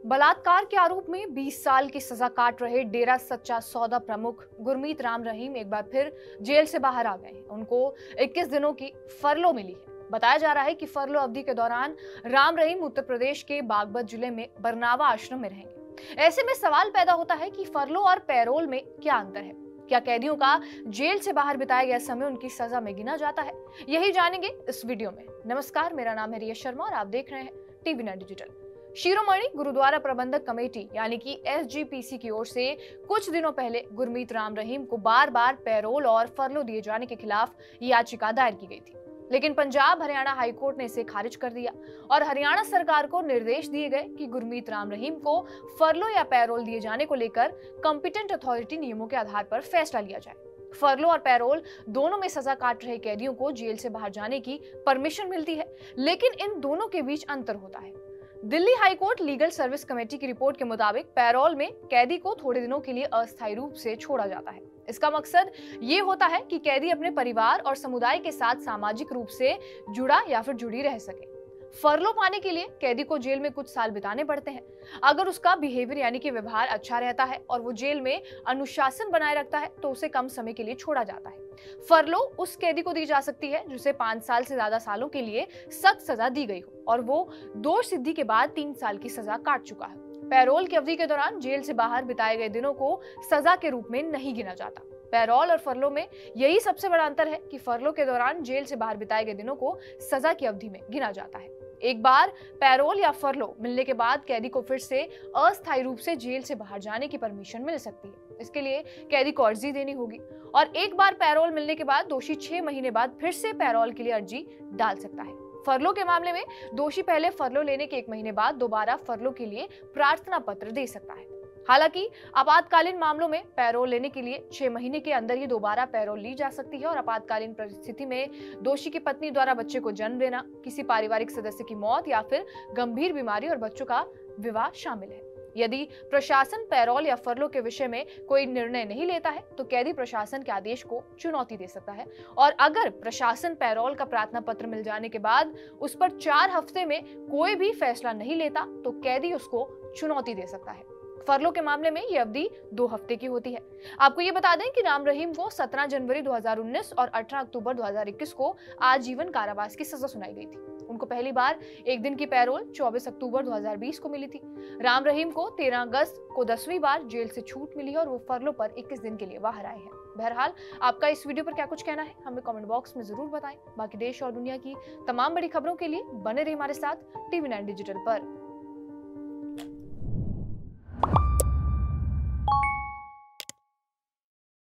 बलात्कार के आरोप में 20 साल की सजा काट रहे डेरा सच्चा सौदा प्रमुख गुरमीत राम रहीम एक बार फिर जेल से बाहर आ गए हैं। उनको 21 दिनों की फरलो मिली है। बताया जा रहा है कि फरलो अवधि के दौरान राम रहीम उत्तर प्रदेश के बागपत जिले में बरनावा आश्रम में रहेंगे। ऐसे में सवाल पैदा होता है कि फरलो और पैरोल में क्या अंतर है। क्या कैदियों का जेल से बाहर बिताया गया समय उनकी सजा में गिना जाता है? यही जानेंगे इस वीडियो में। नमस्कार, मेरा नाम है रिया शर्मा और आप देख रहे हैं टीवी 9 डिजिटल। शिरोमणि गुरुद्वारा प्रबंधक कमेटी यानी कि SGPC की ओर से कुछ दिनों पहले गुरमीत राम रहीम को बार बार पैरोल और फरलो दिए जाने के खिलाफ याचिका दायर की गई थी, लेकिन पंजाब हरियाणा हाईकोर्ट ने इसे खारिज कर दिया और हरियाणा सरकार को निर्देश दिए गए कि गुरमीत राम रहीम को फरलो या पैरोल दिए जाने को लेकर कॉम्पिटेंट अथॉरिटी नियमों के आधार पर फैसला लिया जाए। फरलो और पैरोल दोनों में सजा काट रहे कैदियों को जेल से बाहर जाने की परमिशन मिलती है, लेकिन इन दोनों के बीच अंतर होता है। Delhi high court legal service committee की रिपोर्ट के मुताबिक पैरोल में कैदी को थोड़े दिनों के लिए अस्थायी रूप से छोड़ा जाता है। इसका मकसद ये होता है कि कैदी अपने परिवार और समुदाय के साथ सामाजिक रूप से जुड़ा या फिर जुड़ी रह सके। फरलो पाने के लिए कैदी को जेल में कुछ साल बिताने पड़ते हैं। अगर उसका बिहेवियर यानी कि व्यवहार अच्छा रहता है और वो जेल में अनुशासन बनाए रखता है तो उसे कम समय के लिए छोड़ा जाता है। फरलो उस कैदी को दी जा सकती है जिसे 5 साल से ज्यादा सालों के लिए सख्त सजा दी गई हो और वो दोष सिद्धि के बाद 3 साल की सजा काट चुका है। पैरोल की अवधि के दौरान जेल से बाहर बिताए गए दिनों को सजा के रूप में नहीं गिना जाता। पैरोल और फरलो में यही सबसे बड़ा अंतर है कि फरलो के दौरान जेल से बाहर बिताए गए दिनों को सजा की अवधि में गिना जाता है। एक बार पैरोल या फरलो मिलने के बाद कैदी को फिर से अस्थायी रूप से जेल से बाहर जाने की परमिशन मिल सकती है। इसके लिए कैदी को अर्जी देनी होगी और एक बार पैरोल मिलने के बाद दोषी 6 महीने बाद फिर से पैरोल के लिए अर्जी डाल सकता है। फरलो के मामले में दोषी पहले फरलो लेने के 1 महीने बाद दोबारा फरलो के लिए प्रार्थना पत्र दे सकता है। हालांकि आपातकालीन मामलों में पैरोल लेने के लिए 6 महीने के अंदर ही दोबारा पैरोल ली जा सकती है और आपातकालीन परिस्थिति में दोषी की पत्नी द्वारा बच्चे को जन्म देना, किसी पारिवारिक सदस्य की मौत या फिर गंभीर बीमारी और बच्चों का विवाह शामिल है। यदि प्रशासन पैरोल या फरलो के विषय में कोई निर्णय नहीं लेता है तो कैदी प्रशासन के आदेश को चुनौती दे सकता है और अगर प्रशासन पैरोल का प्रार्थना पत्र मिल जाने के बाद उस पर 4 हफ्ते में कोई भी फैसला नहीं लेता तो कैदी उसको चुनौती दे सकता है। फरलो के मामले में यह अवधि 2 हफ्ते की होती है। आपको ये बता दें कि राम रहीम को 17 जनवरी 2019 और 18 अक्टूबर 2021 को आजीवन कारावास की सजा सुनाई गई थी। उनको पहली बार 1 दिन की पैरोल 24 अक्टूबर 2020 को मिली थी। राम रहीम को 13 अगस्त को 10वीं बार जेल से छूट मिली और वो फरलो पर 21 दिन के लिए बाहर आए हैं। बहरहाल, आपका इस वीडियो पर क्या कुछ कहना है हमें कमेंट बॉक्स में जरूर बताएं। बाकी देश और दुनिया की तमाम बड़ी खबरों के लिए बने रहिए हमारे साथ टीवी 9 डिजिटल पर।